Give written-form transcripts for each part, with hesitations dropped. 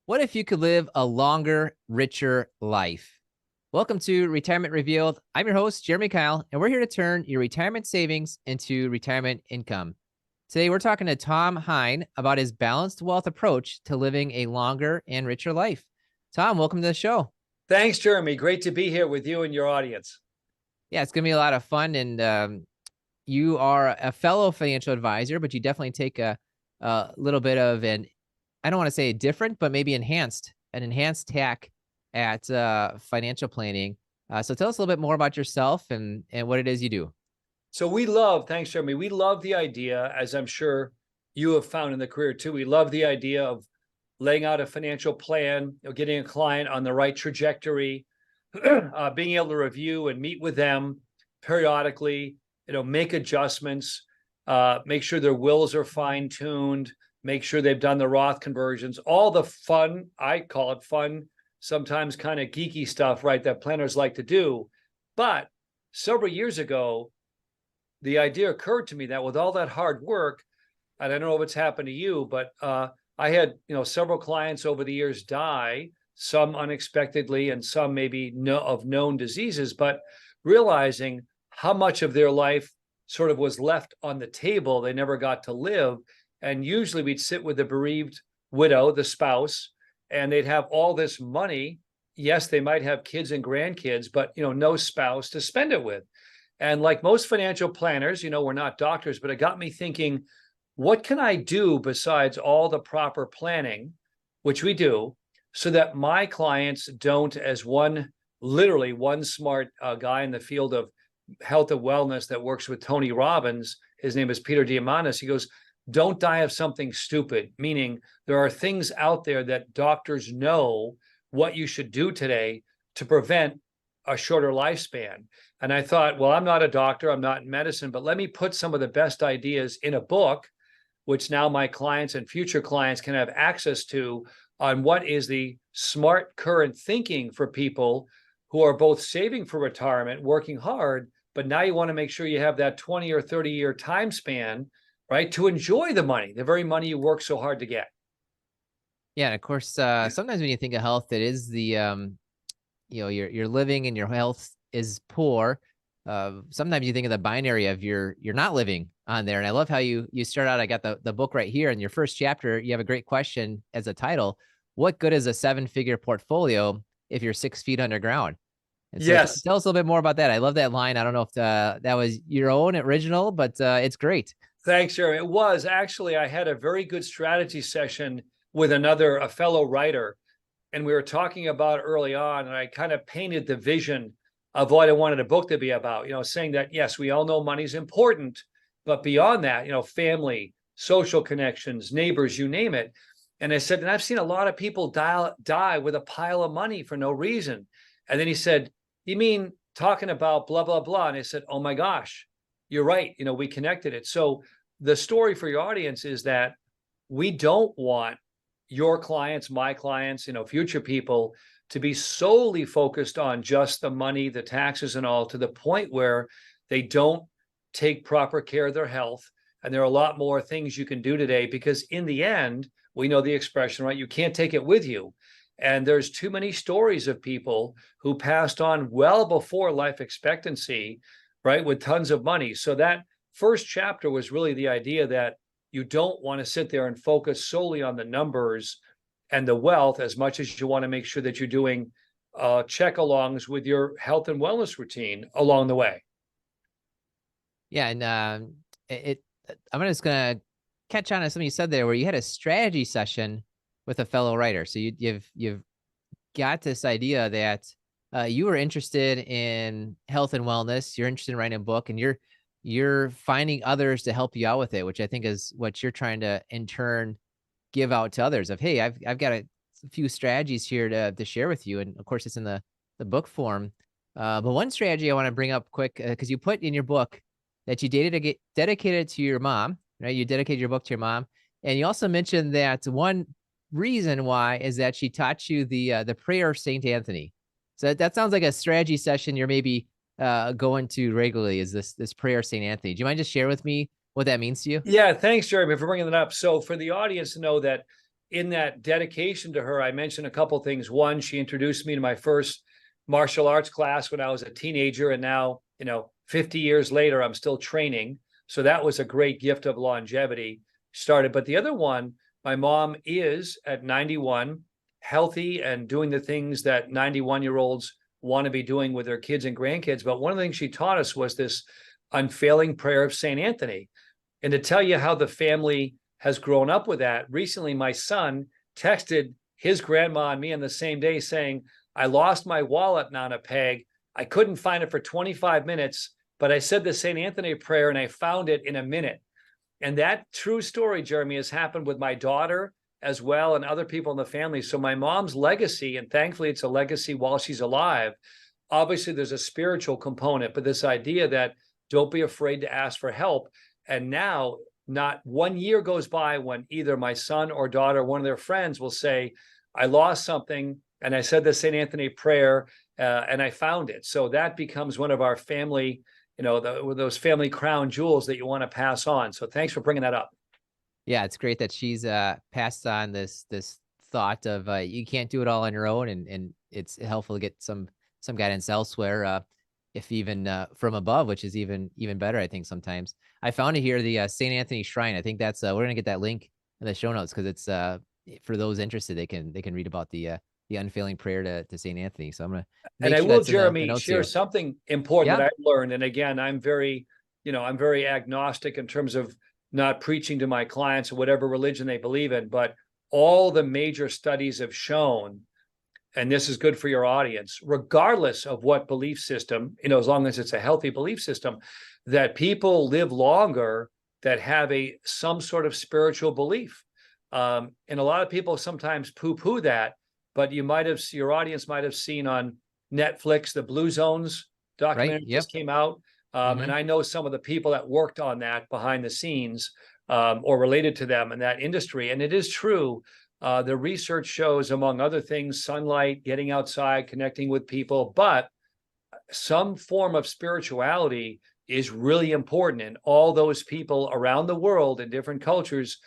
What if you could live a longer, richer life? Welcome to Retirement Revealed. I'm your host, Jeremy Keil, and we're here to turn your retirement savings into retirement income. Today, we're talking to Tom Hine about his balanced wealth approach to living a longer and richer life. Tom, welcome to the show. Thanks, Jeremy. Great to be here with you and your audience. Yeah, it's going to be a lot of fun. And you are a fellow financial advisor, but you definitely take a little bit of I don't want to say different, but maybe an enhanced tack at financial planning. So tell us a little bit more about yourself and what it is you do. So thanks, Jeremy. We love the idea, as I'm sure you have found in the career too. We love the idea of laying out a financial plan, getting a client on the right trajectory, being able to review and meet with them periodically, make adjustments, make sure their wills are fine-tuned, make sure they've done the Roth conversions, all the fun, I call it fun, sometimes kind of geeky stuff, right, that planners like to do. But several years ago, the idea occurred to me that with all that hard work, and I don't know if it's happened to you, but I had several clients over the years die, some unexpectedly and some maybe of known diseases, but realizing how much of their life sort of was left on the table, they never got to live. And usually we'd sit with the bereaved widow, the spouse, and they'd have all this money. Yes, they might have kids and grandkids, but no spouse to spend it with. And like most financial planners, we're not doctors, but it got me thinking, what can I do besides all the proper planning, which we do, so that my clients don't, as literally one smart guy in the field of health and wellness that works with Tony Robbins, his name is Peter Diamandis, he goes, don't die of something stupid, meaning there are things out there that doctors know what you should do today to prevent a shorter lifespan. And I thought, well, I'm not a doctor, I'm not in medicine, but let me put some of the best ideas in a book, which now my clients and future clients can have access to, on what is the smart current thinking for people who are both saving for retirement, working hard, but now you want to make sure you have that 20 or 30-year time span, right, to enjoy the money, the very money you work so hard to get. Yeah, and of course, sometimes when you think of health, it is the you're living and your health is poor. Sometimes you think of the binary of you're not living on there. And I love how you start out. I got the book right here. In your first chapter, you have a great question as a title. What good is a 7-figure portfolio if you're 6 feet underground? And so Yes. tell us a little bit more about that. I love that line. I don't know if that was your own original, but it's great. Thanks, Jeremy. It was actually, I had a very good strategy session with a fellow writer, and we were talking about it early on, and I kind of painted the vision of what I wanted a book to be about, saying that, yes, we all know money's important, but beyond that, family, social connections, neighbors, you name it. And I said, and I've seen a lot of people die with a pile of money for no reason. And then he said, you mean talking about blah, blah, blah? And I said, oh my gosh, you're right. We connected it. So the story for your audience is that we don't want your clients, my clients, future people to be solely focused on just the money, the taxes and all, to the point where they don't take proper care of their health. And there are a lot more things you can do today, because in the end, we know the expression, right? You can't take it with you. And there's too many stories of people who passed on well before life expectancy, right, with tons of money. So that first chapter was really the idea that you don't want to sit there and focus solely on the numbers and the wealth as much as you want to make sure that you're doing check-alongs with your health and wellness routine along the way. Yeah, and I'm just gonna catch on to something you said there, where you had a strategy session with a fellow writer. So you've got this idea that you were interested in health and wellness. You're interested in writing a book, and you're finding others to help you out with it, which I think is what you're trying to in turn give out to others. Of, hey, I've got a few strategies here to share with you, and of course it's in the book form. But one strategy I want to bring up quick, because you put in your book that you dedicated to your mom, right? You dedicated your book to your mom, and you also mentioned that one reason why is that she taught you the prayer of Saint Anthony. So that sounds like a strategy session you're maybe going to regularly, is this prayer of Saint Anthony. Do you mind just share with me what that means to you? Yeah, thanks, Jeremy, for bringing that up. So for the audience to know that, in that dedication to her, I mentioned a couple of things. One, she introduced me to my first martial arts class when I was a teenager, and now, 50 years later, I'm still training. So that was a great gift of longevity started. But the other one, my mom is at 91, healthy and doing the things that 91-year-olds want to be doing with their kids and grandkids. But one of the things she taught us was this unfailing prayer of St. Anthony. And to tell you how the family has grown up with that, recently my son texted his grandma and me on the same day saying, I lost my wallet, Nana Peg. I couldn't find it for 25 minutes, but I said the St. Anthony prayer and I found it in a minute. And that true story, Jeremy, has happened with my daughter as well and other people in the family. So my mom's legacy, and thankfully it's a legacy while she's alive, obviously there's a spiritual component, but this idea that don't be afraid to ask for help. And now not 1 year goes by when either my son or daughter, or one of their friends will say, I lost something and I said the St. Anthony prayer and I found it. So that becomes one of our family, those family crown jewels that you want to pass on. So thanks for bringing that up. Yeah, it's great that she's passed on this thought of you can't do it all on your own, and it's helpful to get some guidance elsewhere, if even from above, which is even better, I think. Sometimes I found it here, the St. Anthony Shrine. I think that's we're gonna get that link in the show notes, because it's for those interested, they can read about the unfailing prayer to St. Anthony. So I'm gonna And make I sure will, that's in the Jeremy, notes share here. something important Yeah, that I've learned. And again, I'm very agnostic in terms of not preaching to my clients or whatever religion they believe in, but all the major studies have shown, and this is good for your audience, regardless of what belief system, as long as it's a healthy belief system, that people live longer that have some sort of spiritual belief. And a lot of people sometimes poo-poo that, but your audience might have seen on Netflix, the Blue Zones documentary right. Yep. just came out. And I know some of the people that worked on that behind the scenes, or related to them in that industry. And it is true. The research shows, among other things, sunlight, getting outside, connecting with people, but some form of spirituality is really important. And all those people around the world in different cultures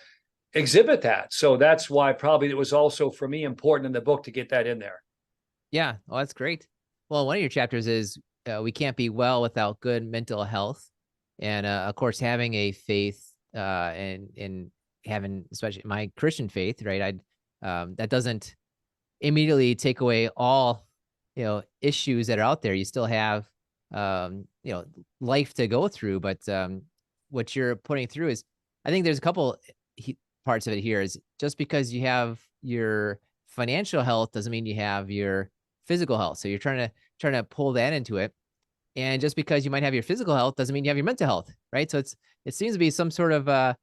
exhibit that. So that's why probably it was also, for me, important in the book to get that in there. Yeah. Oh, that's great. Well, one of your chapters is we can't be well without good mental health. And of course, having a faith and having, especially my Christian faith, right? That doesn't immediately take away all, issues that are out there. You still have, life to go through. But what you're putting through is, I think there's a couple parts of it here. Is just because you have your financial health doesn't mean you have your physical health. So you're trying to pull that into it. And just because you might have your physical health doesn't mean you have your mental health, right? So it seems to be some sort of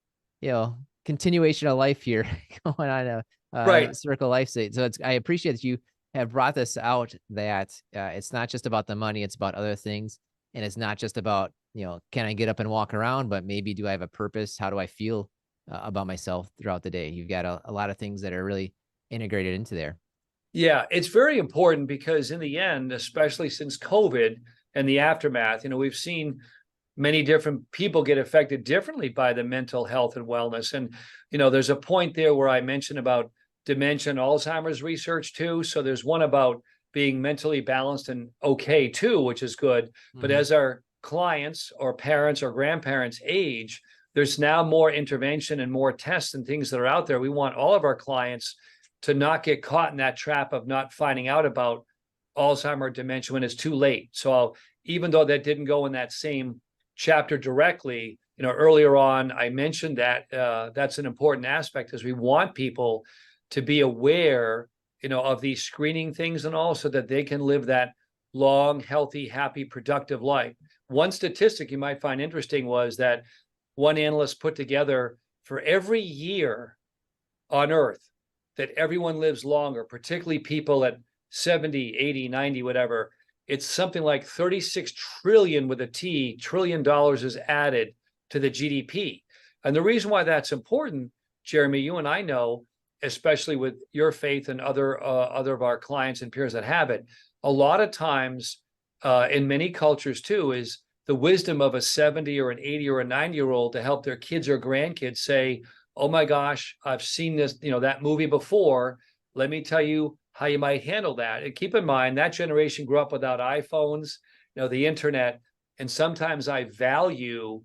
continuation of life here going on Right. circle life state. So I appreciate that you have brought this out, that it's not just about the money, it's about other things. And it's not just about, can I get up and walk around, but maybe do I have a purpose? How do I feel about myself throughout the day? You've got a lot of things that are really integrated into there. Yeah, it's very important because in the end, especially since COVID and the aftermath, we've seen many different people get affected differently by the mental health and wellness. And, there's a point there where I mentioned about dementia and Alzheimer's research too. So there's one about being mentally balanced and okay too, which is good. But as our clients or parents or grandparents age, there's now more intervention and more tests and things that are out there. We want all of our clients to not get caught in that trap of not finding out about Alzheimer's or dementia when it's too late. So even though that didn't go in that same chapter directly, earlier on, I mentioned that that's an important aspect, as we want people to be aware, of these screening things and all, so that they can live that long, healthy, happy, productive life. One statistic you might find interesting was that one analyst put together, for every year on Earth that everyone lives longer, particularly people at 70, 80, 90, whatever, it's something like 36 trillion with a T, $trillion is added to the GDP. And the reason why that's important, Jeremy, you and I know, especially with your faith and other of our clients and peers that have it, a lot of times in many cultures too, is the wisdom of a 70 or an 80 or a 90-year-old to help their kids or grandkids say, oh my gosh, I've seen this, that movie before. Let me tell you how you might handle that. And keep in mind that generation grew up without iPhones, the internet. And sometimes I value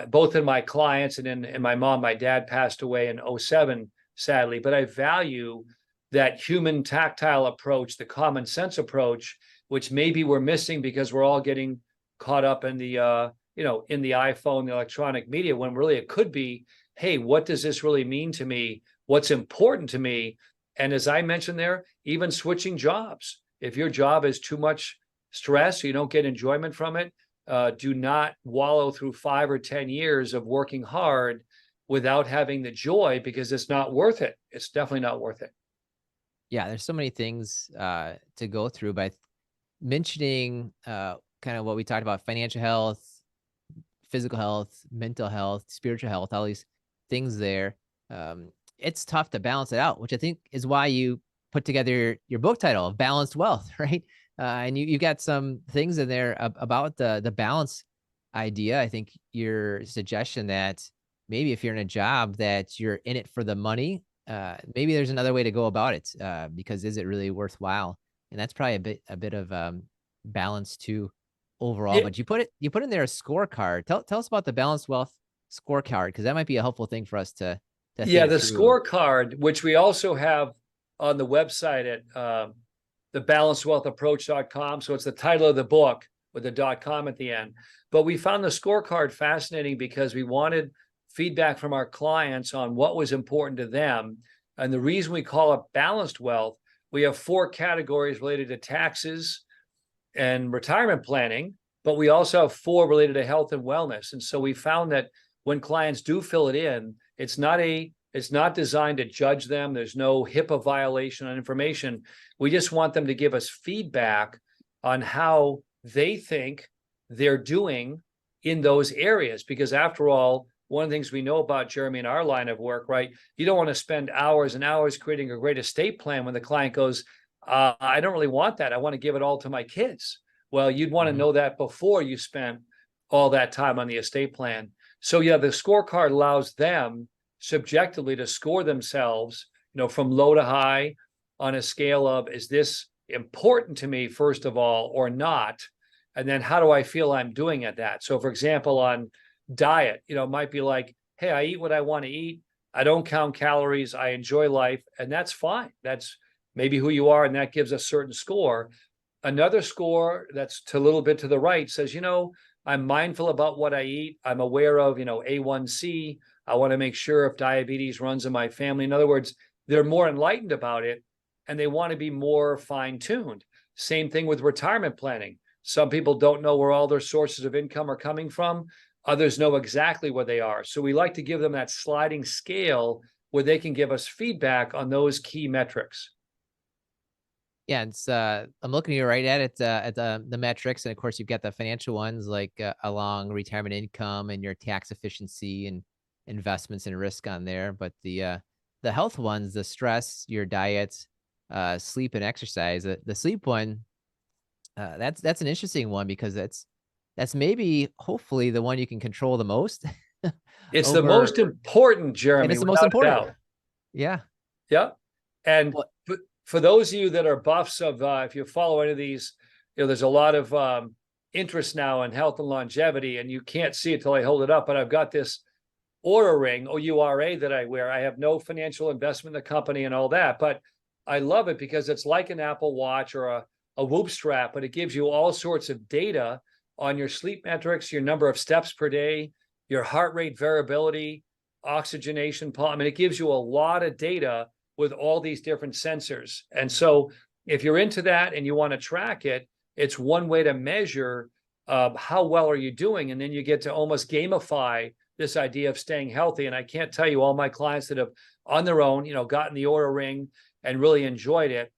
both in my clients and in my mom. My dad passed away in '07, sadly, but I value that human tactile approach, the common sense approach, which maybe we're missing because we're all getting caught up in the in the iPhone, the electronic media, when really it could be, hey, what does this really mean to me? What's important to me? And as I mentioned there, even switching jobs. If your job is too much stress, you don't get enjoyment from it, do not wallow through 5 or 10 years of working hard without having the joy, because it's not worth it. It's definitely not worth it. Yeah, there's so many things to go through, but mentioning kind of what we talked about, financial health, physical health, mental health, spiritual health, all these things there. It's tough to balance it out, which I think is why you put together your book title of Balanced Wealth, right? And you got some things in there about the balance idea. I think your suggestion that maybe if you're in a job that you're in it for the money, maybe there's another way to go about it, because is it really worthwhile? And that's probably a bit of balance too overall. Yeah, But you put in there a scorecard. Tell us about the Balanced Wealth scorecard, because that might be a helpful thing for us to yeah, think the through. scorecard, which we also have on the website at the balancedwealthapproach.com. So it's the title of the book with the .com at the end. But we found the scorecard fascinating because we wanted feedback from our clients on what was important to them. And the reason we call it balanced wealth, we have 4 categories related to taxes and retirement planning, but we also have 4 related to health and wellness. And so we found that when clients do fill it in, it's not designed to judge them. There's no HIPAA violation on information. We just want them to give us feedback on how they think they're doing in those areas. Because after all, one of the things we know about, Jeremy, in our line of work, right? You don't want to spend hours and hours creating a great estate plan when the client goes, I don't really want that. I want to give it all to my kids. Well, you'd want to Mhm. know that before you spent all that time on the estate plan. So yeah, the scorecard allows them subjectively to score themselves, from low to high on a scale of, is this important to me, first of all, or not? And then how do I feel I'm doing at that? So for example, on diet, it might be like, hey, I eat what I want to eat. I don't count calories. I enjoy life. And that's fine. That's maybe who you are. And that gives a certain score. Another score that's a little bit to the right says, I'm mindful about what I eat. I'm aware of, A1C. I want to make sure if diabetes runs in my family. In other words, they're more enlightened about it and they want to be more fine-tuned. Same thing with retirement planning. Some people don't know where all their sources of income are coming from. Others know exactly where they are. So we like to give them that sliding scale where they can give us feedback on those key metrics. Yeah, it's I'm looking here right at the metrics, and of course you've got the financial ones like along retirement income and your tax efficiency and investments and risk on there. But the health ones, the stress, your diet, sleep and exercise. The sleep one, that's an interesting one because that's maybe hopefully the one you can control the most It's the over, most important, and Jeremy, it's the most without a important. doubt. Yeah. Yeah. And Well, for those of you that are buffs of, if you follow any of these, there's a lot of interest now in health and longevity, and you can't see it till I hold it up. But I've got this Oura ring, OURA, that I wear. I have no financial investment in the company and all that, but I love it because it's like an Apple Watch or a Whoop strap, but it gives you all sorts of data on your sleep metrics, your number of steps per day, your heart rate variability, oxygenation. I mean, it gives you a lot of data with all these different sensors. And so if you're into that and you want to track it, it's one way to measure how well are you doing. And then you get to almost gamify this idea of staying healthy. And I can't tell you all my clients that have on their own, gotten the Oura ring and really enjoyed it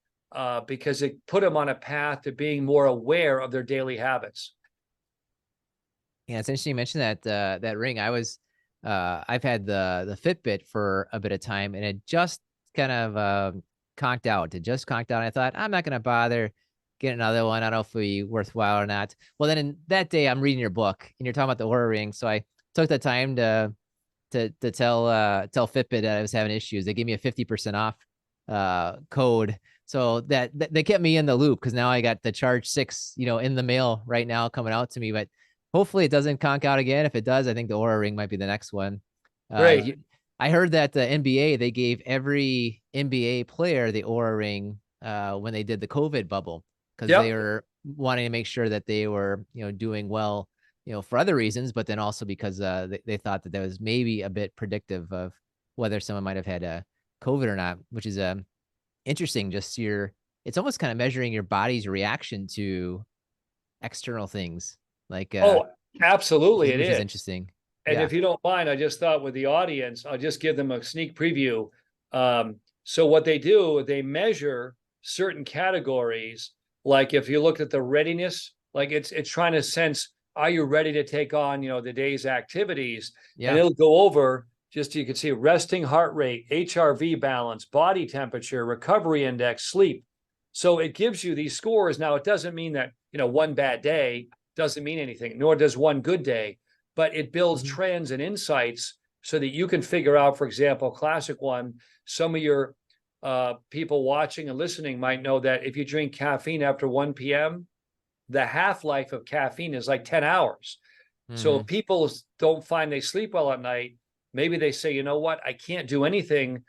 because it put them on a path to being more aware of their daily habits. yeah, it's interesting you mentioned that ring. I've had the Fitbit for a bit of time, and it just kind of conked out. It just conked out. And I thought I'm not gonna bother getting another one. I don't know if it'll be worthwhile or not. Well, then in that day I'm reading your book, and you're talking about the Oura ring, so I took the time to to tell Fitbit that I was having issues. They gave me a 50% off code. So that they kept me in the loop, because now I got the Charge 6, in the mail right now coming out to me. But hopefully it doesn't conk out again. If it does, I think the Aura Ring might be the next one. Great. I heard that the NBA, they gave every NBA player the Aura Ring when they did the COVID bubble, because they Yep. were wanting to make sure that they were, doing well, for other reasons, but then also because they thought that was maybe a bit predictive of whether someone might have had a COVID or not, which is interesting. Just it's almost kind of measuring your body's reaction to external things, like Oh, absolutely, it which is is. interesting. And Yeah. if you don't mind, I just thought with the audience, I'll just give them a sneak preview. So what they do, they measure certain categories. Like if you look at the readiness, like it's trying to sense, are you ready to take on, the day's activities? And Yeah. it'll go over, just you can see resting heart rate, HRV balance, body temperature, recovery index, sleep. So it gives you these scores. Now, it doesn't mean that, one bad day doesn't mean anything, nor does one good day, but it builds trends and insights so that you can figure out, for example, classic one, some of your people watching and listening might know that if you drink caffeine after 1 p.m., the half-life of caffeine is like 10 hours. So if people don't find they sleep well at night, maybe they say, you know what, I can't do anything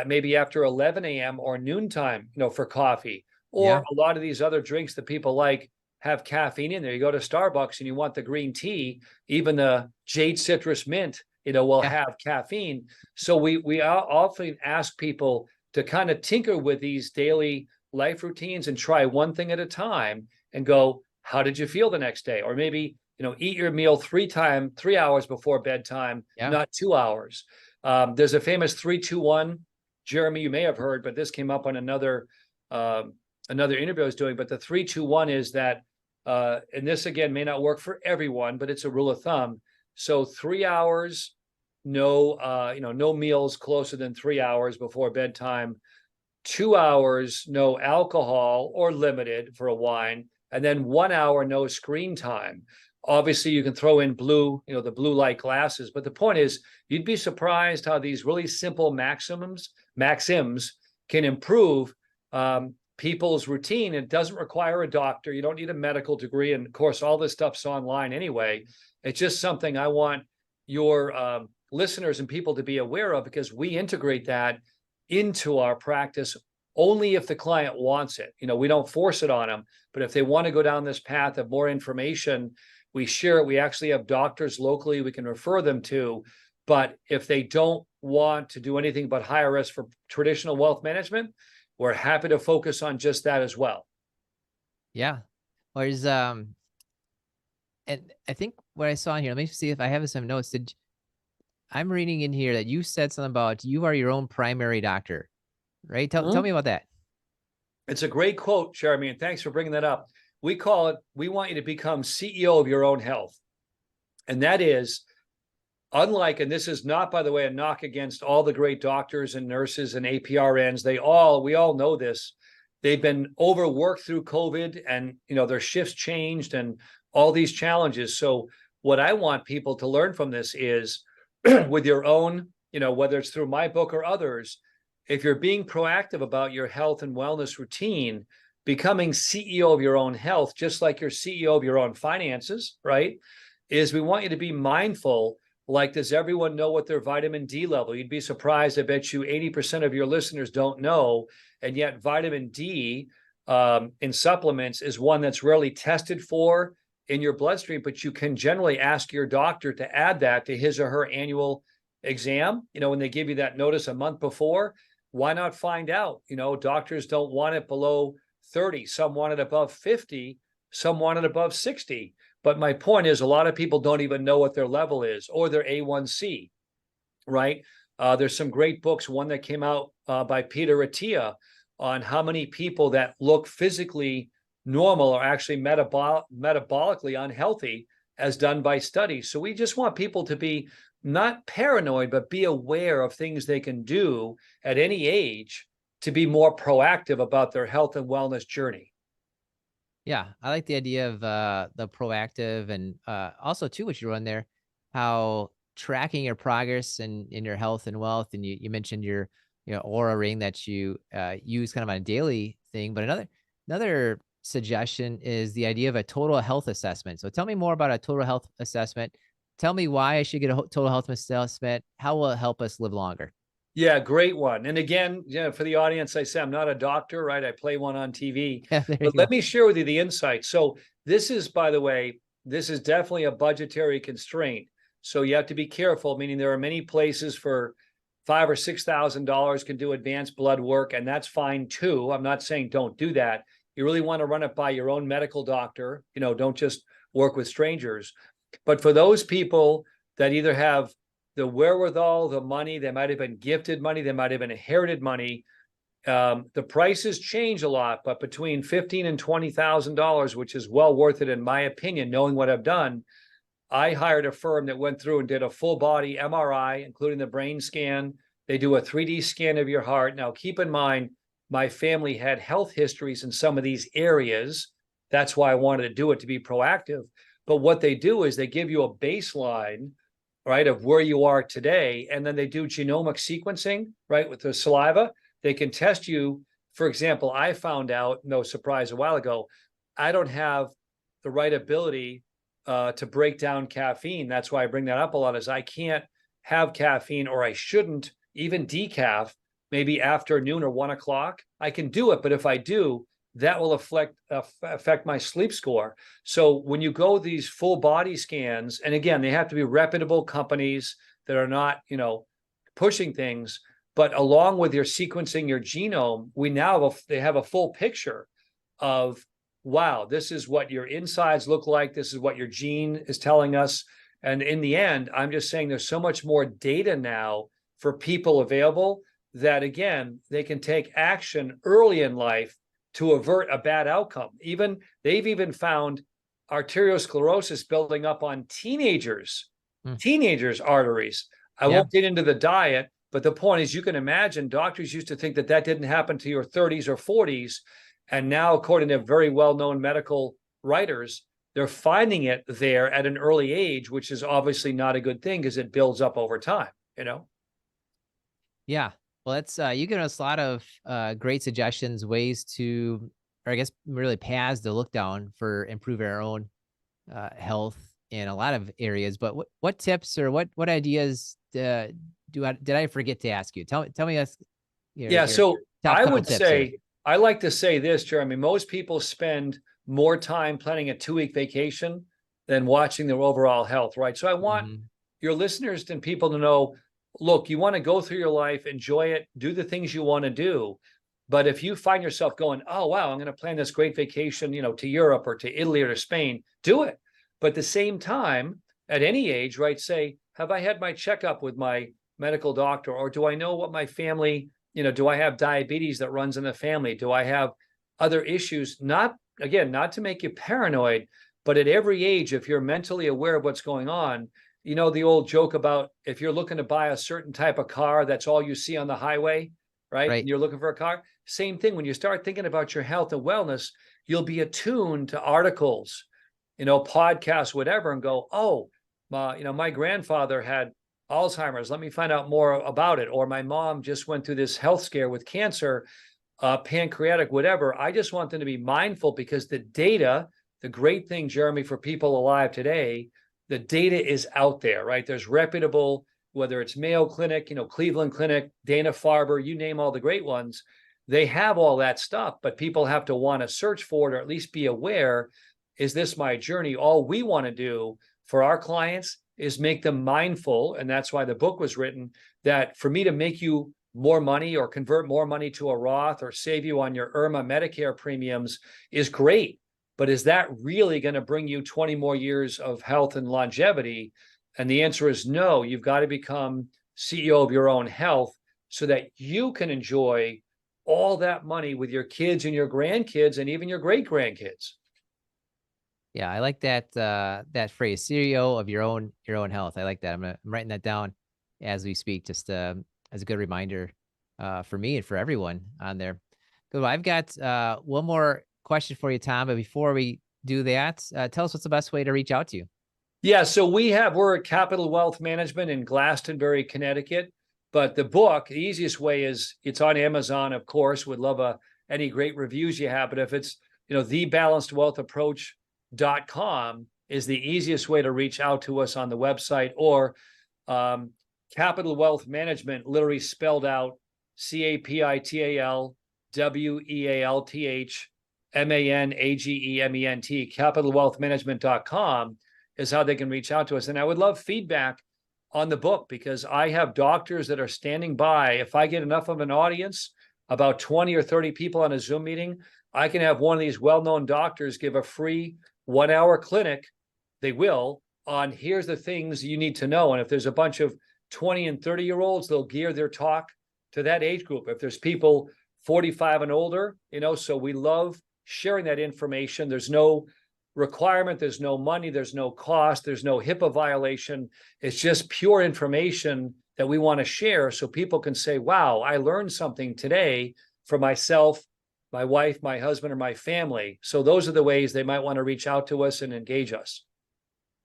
maybe after 11 a.m. or noontime, for coffee. Or Yeah. a lot of these other drinks that people like have caffeine in there. You go to Starbucks and you want the green tea, even the jade citrus mint, will Yeah. have caffeine. So we often ask people to kind of tinker with these daily life routines and try one thing at a time and go, how did you feel the next day? Or maybe, eat your meal 3 hours before bedtime, Yeah. not 2 hours. There's a famous 3-2-1, Jeremy, you may have heard, but this came up on another interview I was doing. But the 3-2-1 is that, and this again may not work for everyone, but it's a rule of thumb. So 3 hours, no meals closer than 3 hours before bedtime. 2 hours, no alcohol or limited for a wine, and then 1 hour, no screen time. Obviously, you can throw in blue, the blue light glasses. But the point is, you'd be surprised how these really simple maxims can improve people's routine. It doesn't require a doctor. You don't need a medical degree. And of course, all this stuff's online anyway. It's just something I want your listeners and people to be aware of, because we integrate that into our practice only if the client wants it. We don't force it on them, but if they want to go down this path of more information, we share it. We actually have doctors locally we can refer them to. But if they don't want to do anything but hire us for traditional wealth management, we're happy to focus on just that as well. Yeah. Whereas, and I think what I saw in here, let me see if I have some notes. I'm reading in here that you said something about you are your own primary doctor, right? Tell me about that. It's a great quote, Jeremy, and thanks for bringing that up. We call it, we want you to become CEO of your own health. And that is unlike, and this is not, by the way, a knock against all the great doctors and nurses and APRNs. We all know this. They've been overworked through COVID, and their shifts changed and all these challenges. So what I want people to learn from this is with your own, whether it's through my book or others, if you're being proactive about your health and wellness routine, becoming CEO of your own health, just like you're CEO of your own finances, right? Is we want you to be mindful. Like, does everyone know what their vitamin D level? You'd be surprised. I bet you 80% of your listeners don't know. And yet vitamin D in supplements is one that's rarely tested for in your bloodstream, but you can generally ask your doctor to add that to his or her annual exam. When they give you that notice a month before, why not find out? Doctors don't want it below 30. Some want it above 50. Some want it above 60. But my point is, a lot of people don't even know what their level is or their A1C, right? There's some great books. One that came out by Peter Attia on how many people that look physically normal are actually metabolically unhealthy, as done by studies. So we just want people to be not paranoid, but be aware of things they can do at any age to be more proactive about their health and wellness journey. Yeah, I like the idea of the proactive, and also too what you run there, how tracking your progress in your health and wealth. And you mentioned your, Aura ring that you use kind of on a daily thing. But another suggestion is the idea of a total health assessment. So tell me more about a total health assessment. Tell me why I should get a total health assessment. How will it help us live longer? Yeah, great one. And again, for the audience, I say I'm not a doctor, right? I play one on TV, Yeah, there you but let go. me share with you the insights. So this is, by the way, this is definitely a budgetary constraint. So you have to be careful, meaning there are many places for $5,000 or $6,000 can do advanced blood work, and that's fine too. I'm not saying don't do that. You really want to run it by your own medical doctor. Don't just work with strangers. But for those people that either have the wherewithal, the money, they might have been gifted money, they might have been inherited money. The prices change a lot, but between $15,000 and $20,000, which is well worth it in my opinion, knowing what I've done. I hired a firm that went through and did a full body MRI, including the brain scan. They do a 3D scan of your heart. Now, keep in mind, my family had health histories in some of these areas. That's why I wanted to do it, to be proactive. But what they do is they give you a baseline, right, of where you are today. And then they do genomic sequencing, right, with the saliva. They can test you. For example, I found out, no surprise, a while ago, I don't have the right ability to break down caffeine. That's why I bring that up a lot, is I can't have caffeine, or I shouldn't, even decaf, maybe after noon or 1 o'clock. I can do it, but if I do, that will affect my sleep score. So when you go these full body scans, and again, they have to be reputable companies that are not, pushing things, but along with your sequencing your genome, they have a full picture of, wow, this is what your insides look like. This is what your gene is telling us. And in the end, I'm just saying there's so much more data now for people available that, again, they can take action early in life to avert a bad outcome. They've even found arteriosclerosis building up on teenagers' arteries. I won't get into the diet, but the point is, you can imagine doctors used to think that didn't happen to your 30s or 40s. And now, according to very well-known medical writers, they're finding it there at an early age, which is obviously not a good thing because it builds up over time, Yeah. Well, that's you given us a lot of great suggestions, ways to, or I guess really paths to look down for improving our own health in a lot of areas. But what tips or what ideas did I forget to ask you? Tell me us your So top I couple would tips here. say, I like to say this, Jeremy, most people spend more time planning a 2-week vacation than watching their overall health, right? So I want your listeners and people to know, look, you want to go through your life, enjoy it, do the things you want to do. But if you find yourself going, oh, wow, I'm going to plan this great vacation, to Europe or to Italy or to Spain, do it. But at the same time, at any age, right, say, have I had my checkup with my medical doctor? Or do I know what my family, do I have diabetes that runs in the family? Do I have other issues? Not to make you paranoid, but at every age, if you're mentally aware of what's going on, the old joke about if you're looking to buy a certain type of car, that's all you see on the highway, right? And you're looking for a car. Same thing. When you start thinking about your health and wellness, you'll be attuned to articles, podcasts, whatever, and go, oh, my grandfather had Alzheimer's. Let me find out more about it. Or my mom just went through this health scare with cancer, pancreatic, whatever. I just want them to be mindful, because the data, the great thing, Jeremy, for people alive today, the data is out there, right? There's reputable, whether it's Mayo Clinic, Cleveland Clinic, Dana-Farber, you name all the great ones, they have all that stuff, but people have to want to search for it, or at least be aware, is this my journey? All we want to do for our clients is make them mindful, and that's why the book was written, that for me to make you more money or convert more money to a Roth or save you on your IRMA Medicare premiums is great. But is that really going to bring you 20 more years of health and longevity? And the answer is no. You've got to become CEO of your own health so that you can enjoy all that money with your kids and your grandkids and even your great grandkids. Yeah, I like that phrase, CEO of your own health. I like that. I'm writing that down as we speak, just as a good reminder for me and for everyone on there. Good. Well, I've got one more question for you, Tom. But before we do that, tell us what's the best way to reach out to you. Yeah, so we're at Capital Wealth Management in Glastonbury, Connecticut. But the book, the easiest way is it's on Amazon, of course. Would love any great reviews you have. But if it's, thebalancedwealthapproach.com is the easiest way to reach out to us on the website, or Capital Wealth Management, literally spelled out CapitalWealthManagement, capitalwealthmanagement.com is how they can reach out to us. And I would love feedback on the book, because I have doctors that are standing by. If I get enough of an audience, about 20 or 30 people on a Zoom meeting, I can have one of these well-known doctors give a free 1-hour clinic. They will, on here's the things you need to know. And if there's a bunch of 20 and 30-year-olds, they'll gear their talk to that age group. If there's people 45 and older, so we love sharing that information. There's no requirement, there's no money, there's no cost, there's no HIPAA violation. It's just pure information that we want to share, so people can say, wow, I learned something today for myself, my wife, my husband, or my family. So those are the ways they might want to reach out to us and engage us.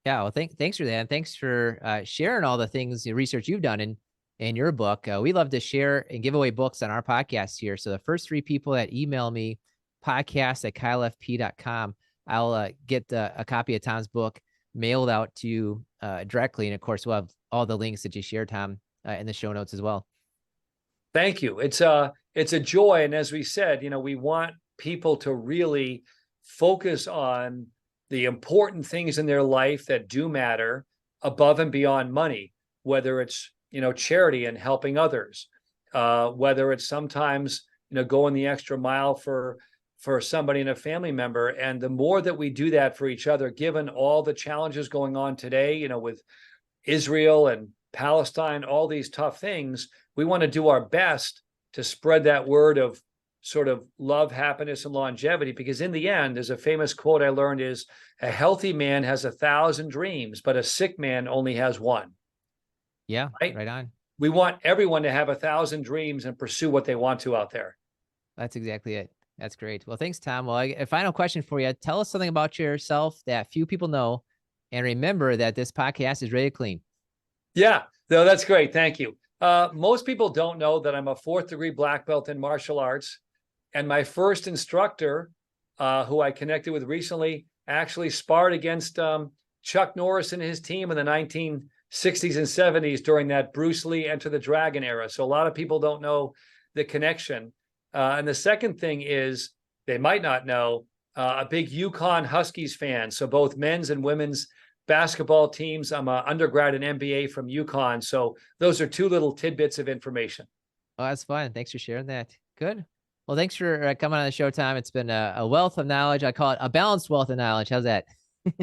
Yeah, well, thanks for that. And thanks for sharing all the things, the research you've done in your book. We love to share and give away books on our podcast here. So the first 3 people that email me, podcast@keilfp.com, I'll get a copy of Tom's book mailed out to you directly. And of course, we'll have all the links that you shared, Tom, in the show notes as well. Thank you. It's a joy. And as we said, we want people to really focus on the important things in their life that do matter above and beyond money, whether it's, charity and helping others, whether it's sometimes, going the extra mile for somebody and a family member. And the more that we do that for each other, given all the challenges going on today, with Israel and Palestine, all these tough things, we want to do our best to spread that word of sort of love, happiness, and longevity. Because in the end, there's a famous quote I learned is, a healthy man has 1,000 dreams, but a sick man only has one. Yeah, right on. We want everyone to have 1,000 dreams and pursue what they want to out there. That's exactly it. That's great. Well, thanks, Tom. Well, a final question for you. Tell us something about yourself that few people know. And remember that this podcast is ready to clean. Yeah, no, that's great. Thank you. Most people don't know that I'm a 4th degree black belt in martial arts. And my first instructor, who I connected with recently, actually sparred against Chuck Norris and his team in the 1960s and 70s during that Bruce Lee Enter the Dragon era. So a lot of people don't know the connection. And the second thing is, they might not know, a big UConn Huskies fan. So both men's and women's basketball teams. I'm an undergrad in MBA from UConn. So those are 2 little tidbits of information. Oh, that's fun. Thanks for sharing that. Good. Well, thanks for coming on the show, Tom. It's been a wealth of knowledge. I call it a balanced wealth of knowledge. How's that?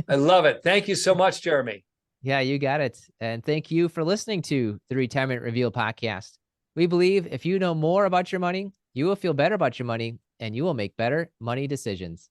I love it. Thank you so much, Jeremy. Yeah, you got it. And thank you for listening to the Retirement Reveal podcast. We believe if you know more about your money, you will feel better about your money and you will make better money decisions.